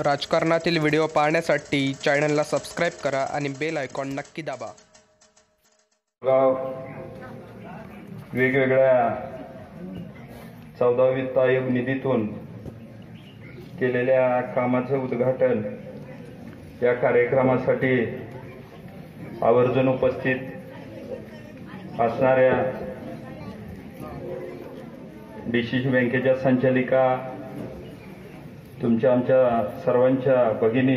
राजकारणातील व्हिडिओ पाहण्यासाठी चॅनलला सबस्क्राइब करा आणि बेल आयकॉन नक्की दाबा। वेगवेगळ्या 14वी वित्त आयोग निधीतून केलेल्या कामाचे उद्घाटन या कार्यक्रमासाठी आवर्जून उपस्थित असणाऱ्या डीसीसी बँकेच्या संचालिका, तुमच्या आमच्या सर्वांच्या भगिनी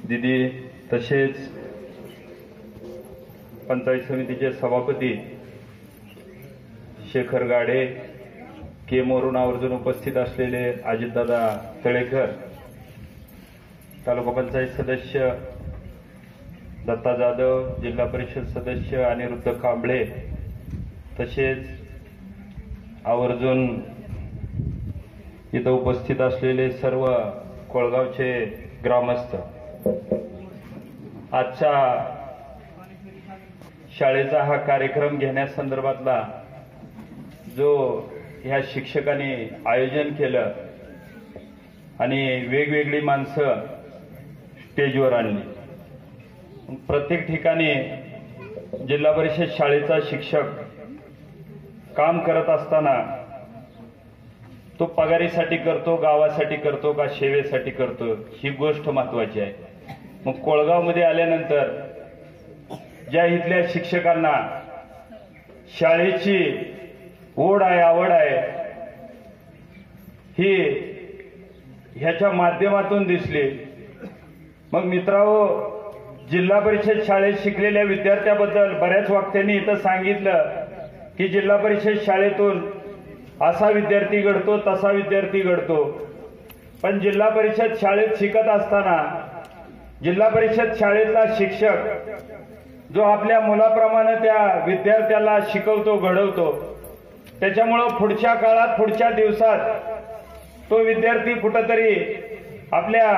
दिदी, तसेच पंचायत समितीचे सभापती शेखर गाडे, केमवरून आवर्जून उपस्थित असलेले अजितदादा तळेकर, तालुका पंचायत सदस्य दत्ता जाधव, जिल्हा परिषद सदस्य अनिरुद्ध कांबळे, तसेच आवर्जून इथं उपस्थित असलेले सर्व कोळगावचे ग्रामस्थ, आजच्या शाळेचा हा कार्यक्रम घेण्यासंदर्भातला जो ह्या शिक्षकांनी आयोजन केलं आणि वेगवेगळी माणसं स्टेजवर आणली। प्रत्येक ठिकाणी जिल्हा परिषद शाळेचा शिक्षक काम करत असताना तो पगारीसाठी करतो, गावासाठी करतो का सेवेसाठी करतो, ही गोष्ट महत्वाची आहे। मग कोळगावमध्ये आल्यानंतर ज्या इथल्या शिक्षकांना शाळेची ओढ आहे, आवड आहे, ही ह्याच्या माध्यमातून दिसली। मग मित्रांनो, जिल्हा परिषद शाळेत शिकलेल्या विद्यार्थ्याबद्दल बऱ्याच वक्त्यांनी इथं सांगितलं की जिल्हा परिषद शाळेतून असा विद्यार्थी घडतो, तसा विद्यार्थी घडतो। पण जिल्हा परिषद शाळेत शिकत असताना जिल्हा परिषद शाळेतला शिक्षक जो आपल्या मुलाप्रमाणे त्या विद्यार्थ्याला शिकवतो, घडवतो, त्याच्यामुळं पुढच्या काळात, पुढच्या दिवसात तो विद्यार्थी कुठंतरी आपल्या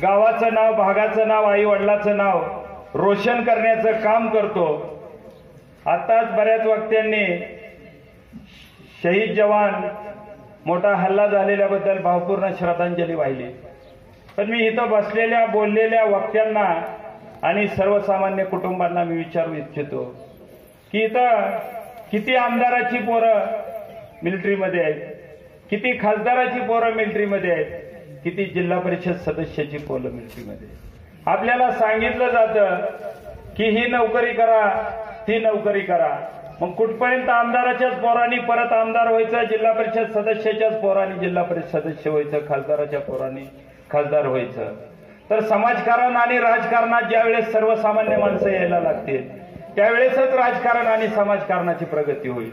गावाचं नाव, भागाचं नाव, आई वडिलाचं नाव रोशन करण्याचं काम करतो। आताच बऱ्याच वक्त्यांनी शहीद जवान, मोठा हल्ला झालेल्याबद्दल भावपूर्ण श्रद्धांजली वाहिली। पण मी इथं बसलेल्या, बोललेल्या वक्त्यांना आणि सर्वसामान्य कुटुंबांना मी विचारू इच्छितो की इथं किती आमदाराची पोरं मिलिटरीमध्ये आहेत, किती खासदाराची पोरं मिलिटरीमध्ये आहेत, किती जिल्हा परिषद सदस्याची पोरं मिलिटरीमध्ये। आपल्याला सांगितलं जातं की ही नोकरी करा, ती नोकरी करा। मग कुठपर्यंत आमदाराच्याच पोरांनी परत आमदार व्हायचं, जिल्हा परिषद सदस्याच्याच पोरांनी जिल्हा परिषद सदस्य व्हायचं, खासदाराच्या पोरांनी खासदार व्हायचं। तर समाजकारण आणि राजकारणात ज्यावेळेस सर्वसामान्य माणसं यायला लागतील त्यावेळेसच राजकारण आणि समाजकारणाची प्रगती होईल।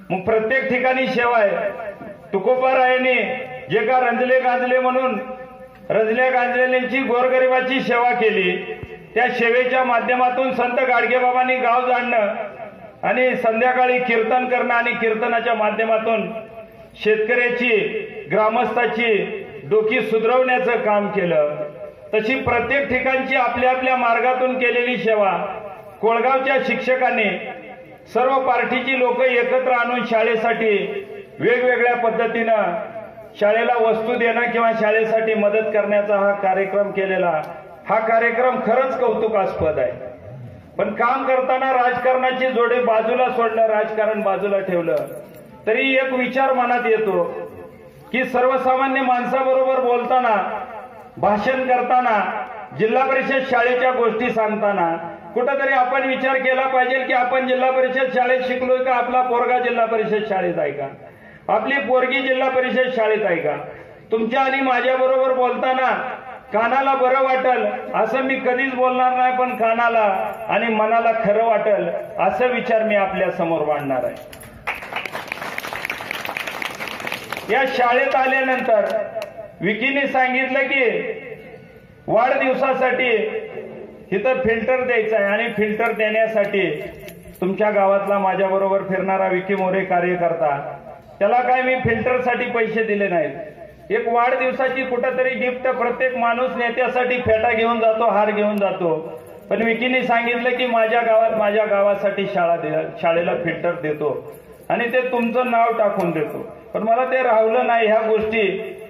मग प्रत्येक ठिकाणी सेवा आहे। तुकोबारायांनी जे का रंजले गांजले म्हणून रंजल्या गांजलेल्यांची गोरगरिबाची सेवा केली, त्या सेवेच्या माध्यमातून संत गाडगेबाबांनी गाव जाणणं आणि संध्याकाळी कीर्तन करणं आणि कीर्तनाच्या माध्यमातून शेतकऱ्याची, ग्रामस्थाची डोकी सुधरवण्याचं काम केलं। तशी प्रत्येक ठिकाणची आपल्या आपल्या मार्गातून केलेली सेवा कोळगावच्या शिक्षकांनी सर्व पार्टीची लोक एकत्र आणून शाळेसाठी वेगवेगळ्या पद्धतीनं शाळेला वस्तू देणं किंवा शाळेसाठी मदत करण्याचा हा कार्यक्रम केलेला, हा कार्यक्रम खरंच कौतुकास्पद आहे। पण काम करताना राजकारणाची जोडे बाजूला सोडलं, राजकारण बाजूला ठेवलं तरी एक विचार मनात येतो की सर्वसामान्य माणसाबरोबर बोलताना, भाषण करताना, जिल्हा परिषद शाळेच्या गोष्टी सांगताना कुठंतरी आपण विचार केला पाहिजे की आपण जिल्हा परिषद शाळेत शिकलोय का, आपला पोरगा जिल्हा परिषद शाळेत आहे का, आपली पोरगी जिल्हा परिषद शाळेत आहे का। तुमच्या आणि माझ्या बरोबर बोलताना कानाला बरं वाटेल असं मी कधीच बोलणार नाही, पण कानाला आणि मनाला खरं वाटेल असं विचार मी आपल्या समोर मांडणार आहे। या शाळेत आल्यानंतर विकीने सांगितलं की वाढदिवसासाठी इथं फिल्टर द्यायचं आहे आणि फिल्टर देण्यासाठी तुमच्या गावातला माझ्या बरोबर फिरणारा विकी मोरे कार्यकर्ता, त्याला काय मी फिल्टरसाठी पैसे दिले नाहीत। एक वाढदिवसाची कुठंतरी गिफ्ट प्रत्येक माणूस नेत्यासाठी फेटा घेऊन जातो, हार घेऊन जातो, पण विकीने सांगितलं की माझ्या गावात, माझ्या गावासाठी शाळेला फिल्टर देतो आणि ते तुमचं नाव टाकून देतो। पण मला ते राहलं नाही। ह्या गोष्टी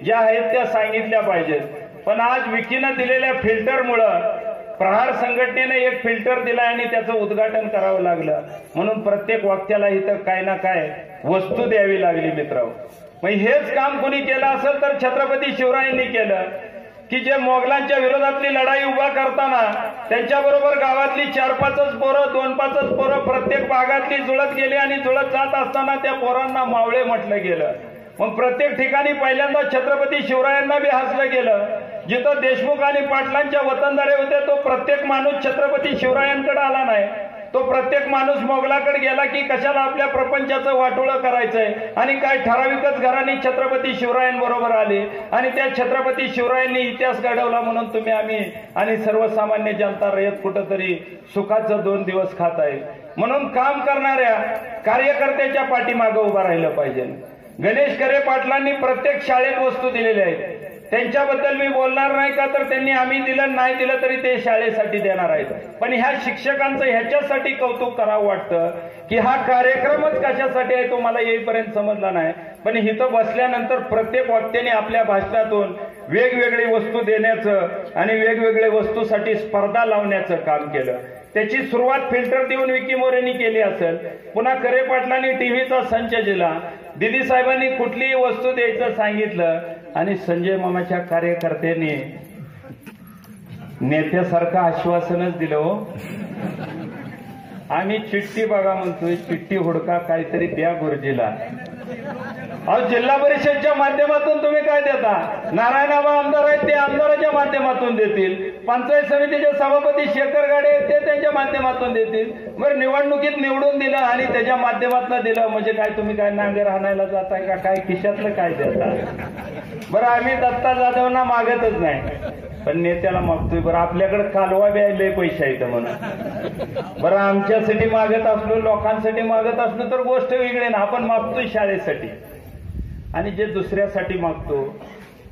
ज्या आहेत त्या सांगितल्या पाहिजेत. पण आज विकीनं दिलेल्या फिल्टरमुळं प्रहार संघटनेने एक फिल्टर दिला आणि त्याचं उद्घाटन करावं लागलं. म्हणून प्रत्येक वक्त्याला इथं काय ना काय वस्तू द्यावी लागली मित्रांनो. मग हेच काम कोणी केलं असेल तर छत्रपती शिवरायांनी केलं की जे मोगलांच्या विरोधातली लढाई उभा करताना त्यांच्याबरोबर गावातली 4-5 पोरं 2-5 पोरं प्रत्येक भागातली जुळत गेली आणि जुळत जात असताना त्या पोरांना मावळे म्हटलं गेलं. मग प्रत्येक ठिकाणी पहिल्यांदा छत्रपती शिवरायांना बी हसलं गेलं. जिथं देशमुख आणि पाटलांच्या वतनदारे होते तो प्रत्येक माणूस छत्रपती शिवरायांकडे आला नाही. तो प्रत्येक माणूस मोगलाकडे गेला की कशाला आपल्या प्रपंचाचं वाटोळं करायचंय आणि काय ठराविकच घरांनी छत्रपती शिवरायांबरोबर आले आणि त्या छत्रपती शिवरायांनी इतिहास घडवला. म्हणून तुम्ही आम्ही आणि सर्वसामान्य जनता रयत कुठंतरी सुखाचं 2 दिवस खात आहे. म्हणून काम करणाऱ्या कार्यकर्त्याच्या पाठीमागं उभं राहिलं पाहिजे. गणेश खरे पाटलांनी प्रत्येक शाळेत वस्तू दिलेल्या आहेत. त्यांच्याबद्दल मी बोलणार नाही का तर त्यांनी आम्ही दिलं नाही दिलं तरी ते शाळेसाठी देणार आहेत. पण ह्या शिक्षकांचं ह्याच्यासाठी कौतुक करावं वाटतं की हा कार्यक्रमच कशासाठी आहे तो मला येईपर्यंत समजला नाही. पण इथं बसल्यानंतर प्रत्येक वक्त्याने आपल्या भाषणातून वेगवेगळी वस्तू देण्याचं आणि वेगवेगळ्या वस्तूसाठी स्पर्धा लावण्याचं काम केलं. त्याची सुरुवात फिल्टर देऊन विकी मोरेंनी केली असेल. पुन्हा खरे पाटलांनी टीव्हीचा संच दिला. दिदी साहेबांनी कुठलीही वस्तू द्यायचं सांगितलं आणि संजय मामाच्या कार्यकर्त्यांनी नेत्यासारखं आश्वासनच दिलं. हो आम्ही चिठ्ठी बघा म्हणतोय, चिठ्ठी हुडका काहीतरी द्या गुरुजीला. अहो जिल्हा परिषदच्या माध्यमातून तुम्ही काय देता? नारायणआबा आमदार आहेत ते आमदाराच्या माध्यमातून देतील. पंचायत समितीचे सभापती शेखर गाडे ते त्यांच्या माध्यमातून देतील. बरं निवडणुकीत निवडून दिलं आणि त्याच्या माध्यमातून दिलं म्हणजे काय तुम्ही काय नांगर हाणायला जाताय का? काय खिशातलं काय देता? बरं आम्ही दत्ता जाधवना मागतच नाही पण नेत्याला मागतोय. बरं आपल्याकडे कालवा द्यायला पैसे आहेत म्हणून. बरं आमच्यासाठी मागत असलो लोकांसाठी मागत असलो तर गोष्ट वेगळी ना. आपण मागतोय शाळेसाठी आणि जे दुसऱ्यासाठी मागतो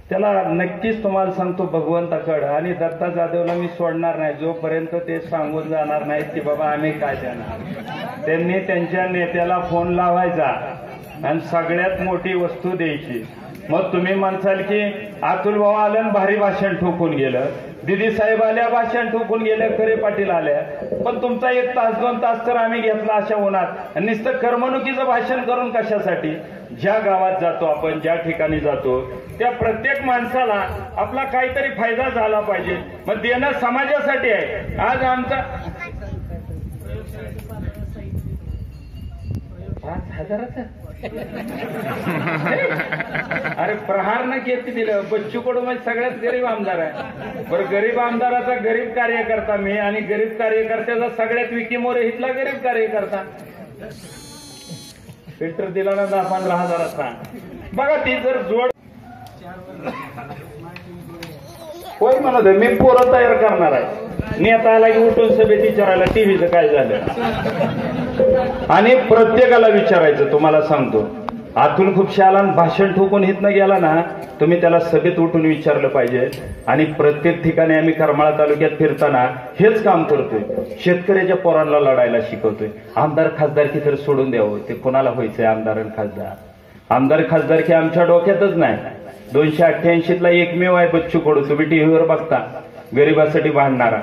त्याला नक्कीच तुम्हाला सांगतो भगवंताकडे आणि दत्ता जाधवला मी सोडणार नाही जोपर्यंत ते सांगून जाणार नाहीत की बाबा आम्ही काय देणार. त्यांनी त्यांच्या नेत्याला फोन लावायचा आणि सगळ्यात मोठी वस्तू द्यायची. मग तुम्ही म्हणसाल की अतुल भाऊ आलं भारी भाषण ठोकून गेलं, दिदी साहेब आल्या भाषण ठोकून गेल्या, खरे पाटील आल्या, पण तुमचा 1 तास 2 तास तर आम्ही घेतला अशा उन्हात. नुसतं करमणुकीचं भाषण करून कशासाठी? ज्या गावात जातो आपण ज्या ठिकाणी जातो त्या प्रत्येक माणसाला आपला काहीतरी फायदा झाला पाहिजे. मग देणं समाजासाठी आहे. आज आमचा 5,000 अरे प्रहार न किती दिलं. बच्चू कडू म्हणजे सगळ्यात गरीब आमदार आहे. बरं गरीब आमदाराचा गरीब कार्यकर्ता मी आणि गरीब कार्यकर्त्याचा सगळ्यात विकी मोरे इथला गरीब कार्यकर्ता. फिल्टर दिला ना 10-15 हजाराचा. बघा ती जर जोड होय म्हणत मी पोरं तयार करणार आहे. नेता आला की उठून सभेत विचारायला टीव्हीचं काय झालं आणि प्रत्येकाला विचारायचं. तुम्हाला सांगतो अतुल खुपशाला भाषण ठोकून हितनं गेला ना तुम्ही त्याला सभेत उठून विचारलं पाहिजे. आणि प्रत्येक ठिकाणी आम्ही करमाळा तालुक्यात फिरताना हेच काम करतोय. शेतकऱ्याच्या पोरांना लढायला शिकवतोय. आमदार खासदारकी तर सोडून द्यावं, ते कोणाला व्हायचंय आमदार आणि खासदार. आमदार खासदारकी आमच्या डोक्यातच नाही. 288ला एकमेव आहे बच्चू कडू. तुम्ही टीव्हीवर बघता गरिबासाठी भांडणारा.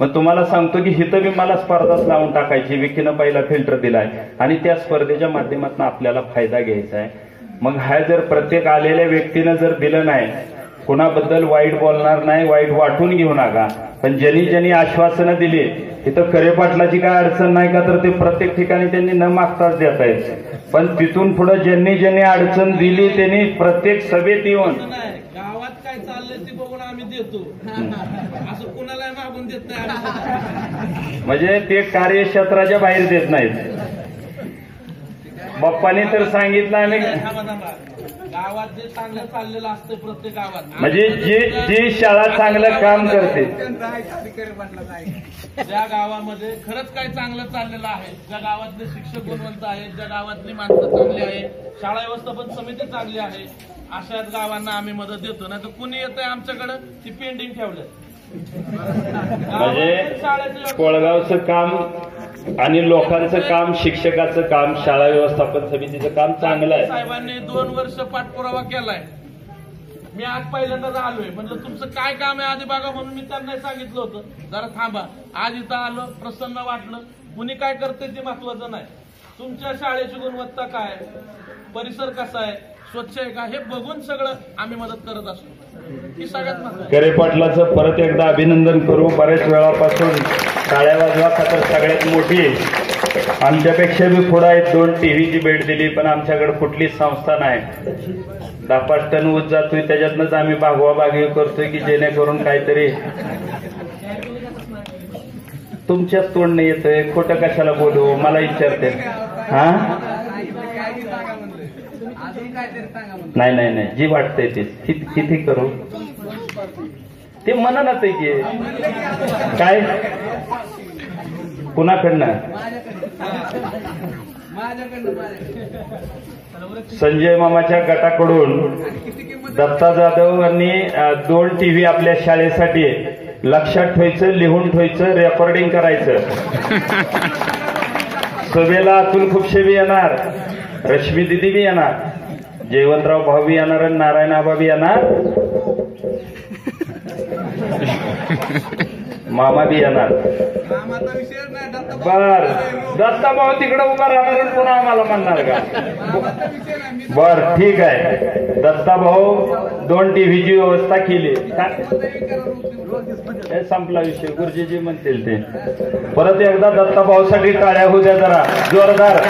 मग तुम्हाला सांगतो की हिथं बी मला स्पर्धाच लावून टाकायची. विकीनं पहिला फिल्टर दिलाय आणि त्या स्पर्धेच्या माध्यमातून आपल्याला फायदा घ्यायचा आहे. मग हा जर प्रत्येक आलेल्या व्यक्तीनं जर दिलं नाही, कुणाबद्दल वाईट बोलणार नाही, वाईट वाटून घेऊ नका. पण ज्यांनी ज्यांनी आश्वासनं दिली इथं खरे पाटलाची काय अडचण नाही का तर ते प्रत्येक ठिकाणी त्यांनी न मागताच देत आहेत. पण तिथून पुढे ज्यांनी ज्यांनी अडचण दिली त्यांनी प्रत्येक सभेत येऊन गावात काय चाललंय ते बघून आम्ही देतो. असं कुणाला मागून देत नाही. म्हणजे ते कार्यक्षेत्राच्या बाहेर देत नाहीत. बाप्पाने तर सांगितलं आम्ही गावात जे चांगलं चाललेलं असतं प्रत्येक गावात म्हणजे जी शाळा चांगलं काम करते ज्या गावामध्ये खरंच काय चांगलं चाललेलं आहे, ज्या गावातले शिक्षक गुणवंत आहेत, ज्या गावातली माणसं चांगली आहे, शाळा व्यवस्थापन समिती चांगली आहे, अशाच गावांना आम्ही मदत देतो. नाही तर कुणी येतंय आमच्याकडे ती पेंडिंग ठेवलं. म्हणजे कोळगावचं काम आणि लोकांचं काम, शिक्षकाचं काम, शाळा व्यवस्थापन समितीचं काम चांगलं आहे. साहेबांनी 2 वर्ष पाठपुरावा केलाय. मी आज पहिल्यांदा आलोय, म्हणलं तुमचं काय काम आहे आधी बघा म्हणून मी त्यांना सांगितलं होतं जरा थांबा. आज इथं आलं, प्रसन्न वाटलं. कुणी काय करते ते महत्वाचं नाही, तुमच्या शाळेची गुणवत्ता काय, परिसर कसा आहे, स्वच्छ आहे का, हे बघून सगळं आम्ही मदत करत असतो. ही सगळ्यात महत्वाचं. करे पाटलाचं परत एकदा अभिनंदन करू. बऱ्याच वेळापासून टाळ्या वाजवा, खातर सगळ्यात मोठी आमच्यापेक्षा बी पुढे आहेत. 2 टीव्हीची भेट दिली, पण आमच्याकडे कुठलीच संस्था नाही. 10-5 टन ऊस जातोय, त्याच्यातनंच आम्ही भागवाभागी करतोय की जेणेकरून काहीतरी तुमच्याच तोंड येतंय. खोटं कशाला बोलू मला विचारते. हा नाही नाही नाही, जी वाटतंय ते किती करू ते म्हणा ना. ते की काय कुणाकडनं? संजय मामाच्या गटाकडून दत्ता जाधव यांनी 2 टीव्ही आपल्या शाळेसाठी लक्षात ठेवायचं, लिहून ठेवायचं, रेकॉर्डिंग करायचं. सभेला अतुल खुपशे बी येणार, रश्मी दिदी बी येणार, जयवंतराव भाऊ बी येणार आणि नारायण आबा बी येणार, मामा बी येणार. बर दत्ता भाऊ तिकडे उभा राहणार आणि पुन्हा आम्हाला म्हणणार का? बर ठीक आहे. दत्ता भाऊ 2 टीव्हीची व्यवस्था केली. संपला विषय. गुरुजीजी म्हणतील ते. परत एकदा दत्ता भाऊसाठी टाळ्या होऊ द्या जरा जोरदार.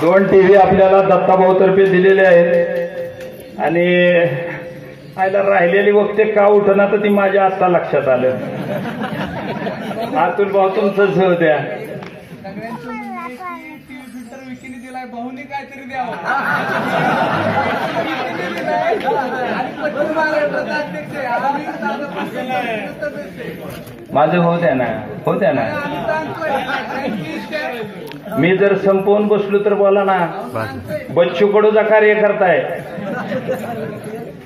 2 टीव्ही आपल्याला दत्ता भाऊ तर्फे दिलेले आहेत. आणि आयला राहिलेली वक्ते का उठना तर ती माझ्या आता लक्षात आलं. अतुल भाऊ तुमचंच होऊ द्या. भाऊनी काहीतरी द्यावं. माझं होऊ द्या ना, होऊ द्या ना. मी जर संपवून बसलो तर बोला ना. बच्चू कडूचा कार्य करताय.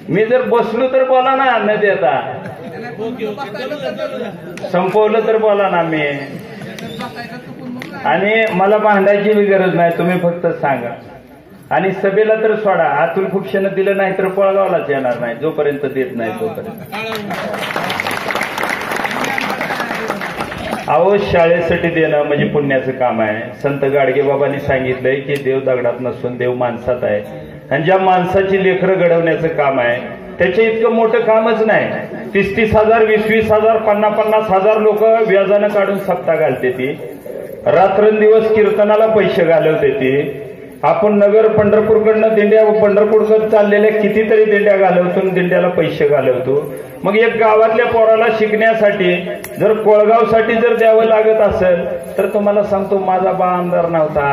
मी जर बसलो तर बोला ना, न देता. संपवलं तर बोला ना. मी आणि मला भांडायची बी गरज नाही, तुम्ही फक्त सांगा. आणि सभेला तर सोडा. अतुल खुपशेनं दिलं नाही तर कोळगावलाच येणार नाही, जोपर्यंत देत नाही तोपर्यंत. अहो शाळेसाठी देणं म्हणजे पुण्याचं काम आहे. संत गाडगेबाबांनी सांगितलंय की देव दगडात नसून देव माणसात आहे. आणि ज्या माणसाची लेकरं घडवण्याचं काम आहे त्याच्या इतकं मोठं कामच नाही. 30-30 हजार, 20-20 हजार, 50-50 हजार लोक व्याजानं काढून सप्ता घालते ती. रात्रंदिवस कीर्तनाला पैसे घालवते ती. आपण नगर पंढरपूरकडनं दिंड्या, पंढरपूरकडे चाललेल्या कितीतरी दिंड्या घालवतो, दिंड्याला पैसे घालवतो. मग एक गावातल्या पोराला शिकण्यासाठी जर कोळगावसाठी जर द्यावं लागत असेल तर तुम्हाला सांगतो, माझा बा आमदार नव्हता,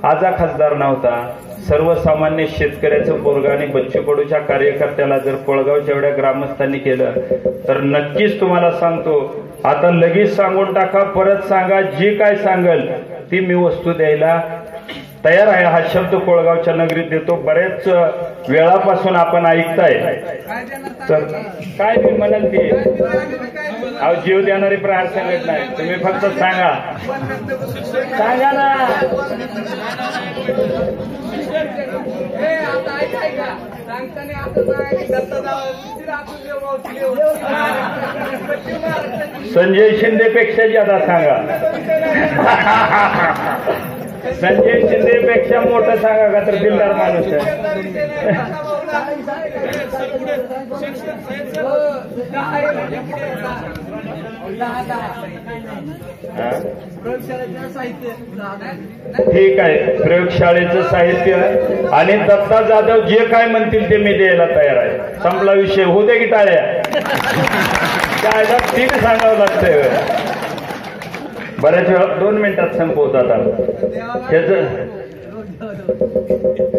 आजा खासदार नव्हता, सर्वसामान्य शेतकऱ्याचं पोरगा आणि बच्चू कडूच्या कार्यकर्त्याला जर कोळगावच्या एवढ्या ग्रामस्थांनी केलं तर नक्कीच तुम्हाला सांगतो, आता लगेच सांगून टाका, परत सांगा, जी काय सांगल ती मी वस्तू द्यायला तयार आहे. हा शब्द कोळगावच्या नगरीत देतो. बरेच वेळापासून आपण ऐकताय. तर काय मी म्हणाल ते अहो जीव देणारी प्रहार संघटना आहे. तुम्ही फक्त सांगा, सांगा ना. संजय शिंदेपेक्षा ज्यादा सांगा. संजय शिंदेपेक्षा मोठं सांगा का तर दिलदार माणूस आहे. ठीक आहे. प्रयोगशाळेचं साहित्य आणि दत्ता जाधव जे काय म्हणतील ते मी द्यायला तयार आहे. संपला विषय. होऊ दे की टाळ्या. काय ठीक सांगावं लागतंय. बऱ्याच वेळा 2 मिनिटात संपवतात. त्याच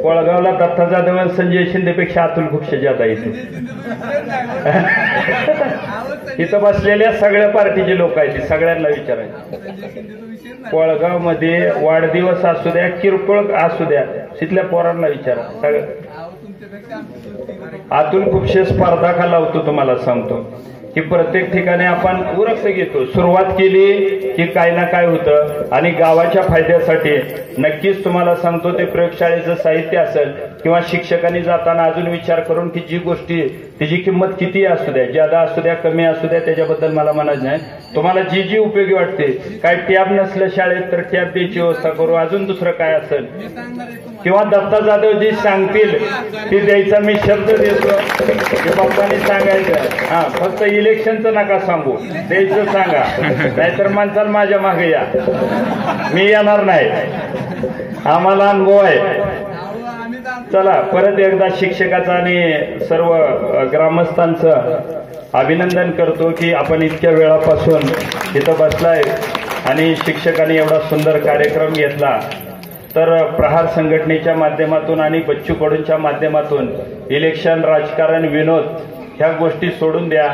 कोळगावला दत्ता जाधव आणि संजय शिंदेपेक्षा अतुल खुपशे ज्यादा येते. इथं बसलेल्या सगळ्या पार्टीचे लोक आहेत, सगळ्यांना विचारायचं. कोळगाव मध्ये वाढदिवस असू द्या, किरकोळ असू द्या, तिथल्या पोरांना विचारा. तुमच्यापेक्षा आमची सुट्टी. आतून खूपशे स्पर्धा का लावतो तुम्हाला सांगतो की प्रत्येक ठिकाणी आपण उरक्त घेतो. सुरुवात केली की काय ना काय होतं आणि गावाच्या फायद्यासाठी नक्कीच तुम्हाला सांगतो ते प्रयोगशाळेचं साहित्य असेल किंवा शिक्षकांनी जाताना अजून विचार करून की जी गोष्टी त्याची किंमत किती असू द्या, ज्यादा असू द्या, कमी असू द्या, त्याच्याबद्दल मला म्हणायचं नाही. तुम्हाला जी जी उपयोगी वाटते, काय टॅब नसलं शाळेत तर टॅब द्यायची व्यवस्था करू, अजून दुसरं काय असेल मी सांगणार आहे तुम्हाला. किंवा दत्ता जाधव जी सांगतील ती द्यायचा मी शब्द देतो की बाप्पांनी सांगायचं. हा, फक्त इलेक्शनचं नका सांगू, द्यायचं सांगा, नाहीतर माणसाला माझ्या मागे या, मी येणार नाही, आम्हाला अनुभव आहे. अहो, आम्ही तर चला परत एकदा शिक्षकाचं आणि सर्व ग्रामस्थांचं अभिनंदन करतो की आपण इतक्या वेळापासून इथं बसलाय आणि शिक्षकांनी एवढा सुंदर कार्यक्रम घेतला. तर प्रहार संघटनेच्या माध्यमातून आणि बच्चू कडूंच्या माध्यमातून इलेक्शन, राजकारण, विनोद ह्या गोष्टी सोडून द्या.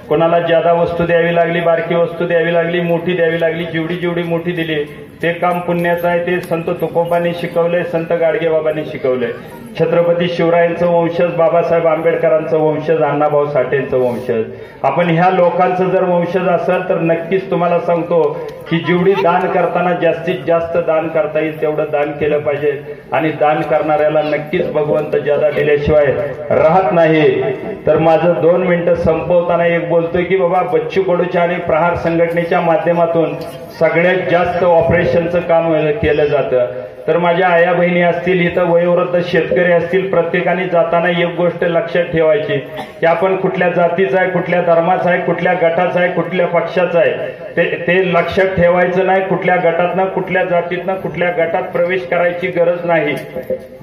कोणाला ज्यादा वस्तू द्यावी लागली, बारकी वस्तू द्यावी लागली, मोठी द्यावी लागली, जेवढी जेवढी मोठी दिली ते काम पुण्याचं आहे. ते संत तुकोबांनी शिकवलंय, संत गाडगेबाबांनी शिकवलंय. छत्रपती शिवरायांचं वंशज, बाबासाहेब आंबेडकरांचं वंशज, अण्णाभाऊ साठेंचं वंशज. आपण ह्या लोकांचं जर वंशज असेल तर नक्कीच तुम्हाला सांगतो की जेवढी दान करताना जास्तीत जास्त दान करता येईल तेवढं दान केलं पाहिजे आणि दान करणाऱ्याला नक्कीच भगवंत ज्यादा दिल्याशिवाय राहत नाही. तर माझं 2 मिनिटं संपवताना एक बोलतोय की बाबा बच्चू कडूच्या आणि प्रहार संघटनेच्या माध्यमातून सगळ्यात जास्त ऑपरेशनचं काम केलं जातं. तर माझ्या आया बहिणी असतील, इथं वयोवृद्ध शेतकरी असतील, प्रत्येकाने जाताना एक गोष्ट लक्षात ठेवायची की आपण कुठल्या जातीचा आहे, कुठल्या धर्माचा आहे, कुठल्या गटाचा आहे, कुठल्या पक्षाचा आहे ते लक्षात ठेवायचं नाही. कुठल्या गटातनं, कुठल्या जातीतनं, कुठल्या गटात प्रवेश करायची गरज नाही.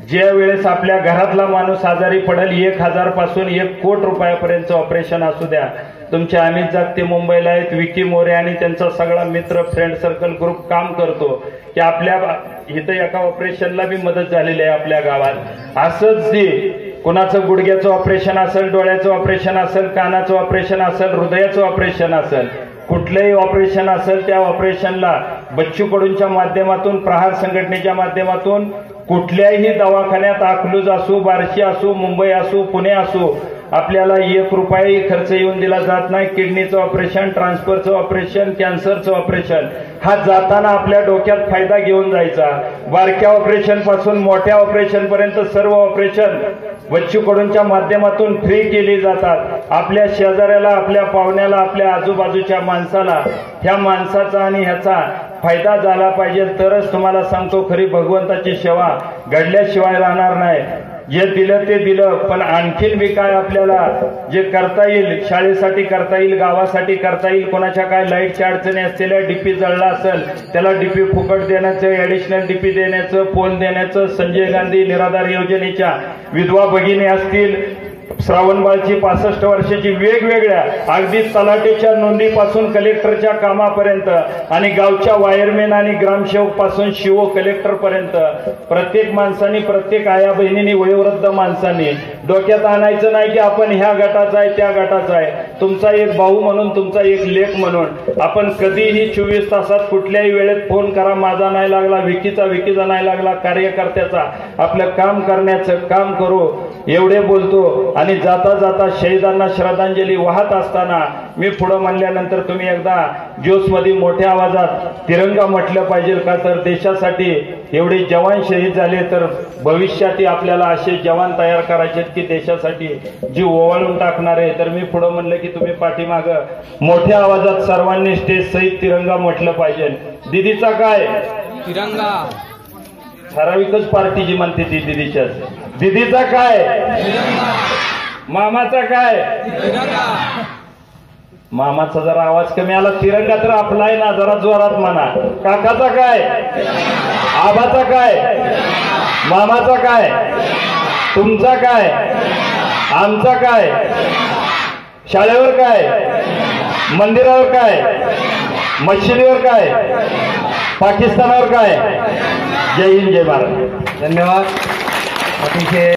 ज्या वेळेस आपल्या घरातला माणूस आजारी पडेल, 1000 पासून 1 कोटी रुपयापर्यंतचं ऑपरेशन असू द्या. तुमचे अमित जागते मुंबईला आहेत, विकी मोरे आणि त्यांचा सगळा मित्र फ्रेंड सर्कल ग्रुप काम करतो की आपल्या इथं एका ऑपरेशनला बी मदत झालेली आहे आपल्या गावात. असंच जे कोणाचं गुडघ्याचं ऑपरेशन असेल, डोळ्याचं ऑपरेशन असेल, कानाचं ऑपरेशन असेल, हृदयाचं ऑपरेशन असेल, कुठलंही ऑपरेशन असेल त्या ऑपरेशनला बच्चू कडूंच्या माध्यमातून, प्रहार संघटनेच्या माध्यमातून कुठल्याही दवाखान्यात अकलूज असो, बार्शी असो, मुंबई असो, पुणे असो, आपल्याला 1 रुपयाही खर्च येऊन दिला जात नाही. किडनीचं ऑपरेशन, ट्रान्सफरचं ऑपरेशन, कॅन्सरचं ऑपरेशन हा जाताना आपल्या डोक्यात फायदा घेऊन जायचा. बारक्या ऑपरेशन पासून मोठ्या ऑपरेशन पर्यंत सर्व ऑपरेशन बच्चू कडूंच्या माध्यमातून फ्री केली जातात. आपल्या शेजाऱ्याला, आपल्या पाहुण्याला, आपल्या आजूबाजूच्या माणसाला ह्या माणसाचा आणि ह्याचा फायदा झाला पाहिजे. तरच तुम्हाला सांगतो खरी भगवंताची सेवा घडल्याशिवाय राहणार नाही. जे दिलं ते दिलं, पण आणखीन बी काय आपल्याला जे करता येईल, शाळेसाठी करता येईल, गावासाठी करता येईल, कोणाच्या काय लाईटच्या अडचणी असलेल्या, डीपी जळला असेल त्याला डीपी फुकट देण्याचं, ऍडिशनल डीपी देण्याचं, पोल देण्याचं, संजय गांधी निराधार योजनेच्या विधवा भगिनी असतील, श्रावणबाळची 65 वर्षाची, वेगवेगळ्या अगदी तलाठीच्या नोंदीपासून कलेक्टरच्या कामापर्यंत आणि गावच्या वायरमॅन आणि ग्रामसेवक पासून शिवो कलेक्टर पर्यंत प्रत्येक माणसाने, प्रत्येक आया बहिणींनी, वयोवृद्ध माणसांनी डोक्यात आणायचं नाही की आपण ह्या गटाचा आहे, त्या गटाचा आहे. तुमचा एक भाऊ म्हणून, तुमचा एक लेख म्हणून आपण कधीही 24 तासात कुठल्याही वेळेत फोन करा. माझा नाही लागला, विकीचा नाही लागला, कार्यकर्त्याचा, आपलं काम करण्याचं काम करू एवढे बोलतो. आणि जाता जाता शहीदांना श्रद्धांजली वाहत असताना मी पुढे म्हणल्यानंतर तुम्ही एकदा जोशमध्ये मोठ्या आवाजात तिरंगा म्हटलं पाहिजे का? तर देशासाठी एवढे जवान शहीद झाले, तर भविष्यात आपल्याला असे जवान तयार करायचे की देशासाठी जीव ओवाळून टाकणारे. तर मी पुढे म्हणलं की तुम्ही पाठीमागं मोठ्या आवाजात सर्वांनी स्टेज सहित तिरंगा म्हटलं पाहिजे. दिदीचा काय तिरंगा, ठराविकच पार्टी जी म्हणते ती दिदीच्याच. दिदीचा काय, मामाचा काय, मामाचा जरा आवाज कमी आला. तिरंगा तर आपला आहे ना, जरा जोरात म्हणा. काकाचा काय, आबाचा काय, मामाचा काय, तुमचा काय, आमचा काय, शाळेवर काय, मंदिरावर काय, मशिदीवर काय, पाकिस्तानावर काय. जय हिंद, जय भारत. धन्यवाद. अतिशय